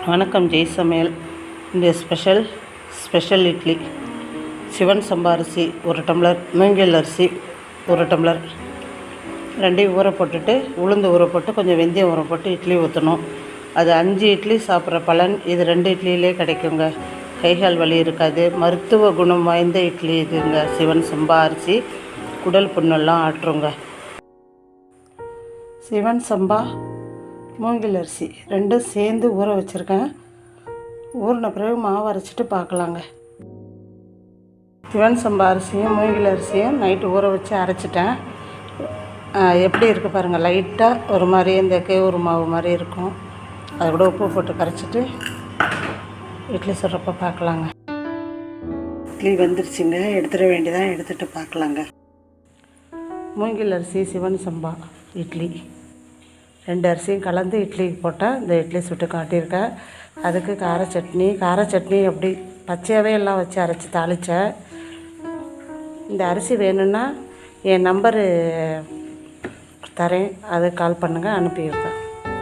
வணக்கம் ஜெய் சமையல். இந்த ஸ்பெஷல் இட்லி சிவன் சம்பா அரிசி 1 டம்ளர், மூங்கில் அரிசி 1 டம்ளர், ரெண்டையும் ஊற போட்டுட்டு உளுந்து ஊற போட்டு கொஞ்சம் வெந்தயம் ஊற போட்டு இட்லி ஊற்றணும். அது 5 இட்லி சாப்பிட்ற பலன் இது 2 இட்லியிலே கிடைக்குங்க. கைகால் வலி இருக்காது. மருத்துவ குணம் வாய்ந்த இட்லி இதுங்க. சிவன் சம்பா அரிசி குடல் புண்ணெல்லாம் ஆற்றுங்க. சிவன் சம்பா மூங்கில் அரிசி ரெண்டும் சேர்ந்து ஊற வச்சுருக்கேன். ஊறின பிறகு மாவு அரைச்சிட்டு பார்க்கலாங்க. சிவன் சம்பா அரிசியும் மூங்கில் அரிசியும் நைட்டு ஊற வச்சு அரைச்சிட்டேன். எப்படி இருக்குது பாருங்கள். லைட்டாக ஒரு மாதிரி இந்த கேவுரு மாவு மாதிரி இருக்கும். அதை கூட உப்பு போட்டு கரைச்சிட்டு இட்லி சுடுறப்ப பார்க்கலாங்க. இட்லி வந்துருச்சுங்க. எடுத்துட வேண்டியதான். எடுத்துகிட்டு பார்க்கலாங்க. மூங்கில் அரிசி சிவன் சம்பா இட்லி 2 அரிசியும் கலந்து இட்லிக்கு போட்டால் இந்த இட்லி சுட்டு காட்டியிருக்கேன். அதுக்கு கார சட்னி அப்படி பச்சையாகவே எல்லாம் வச்சு அரைச்சி தாளித்தேன். இந்த அரிசி வேணும்னா என் நம்பரு தரேன், அது கால் பண்ணுங்கள், அனுப்பி வைப்பேன்.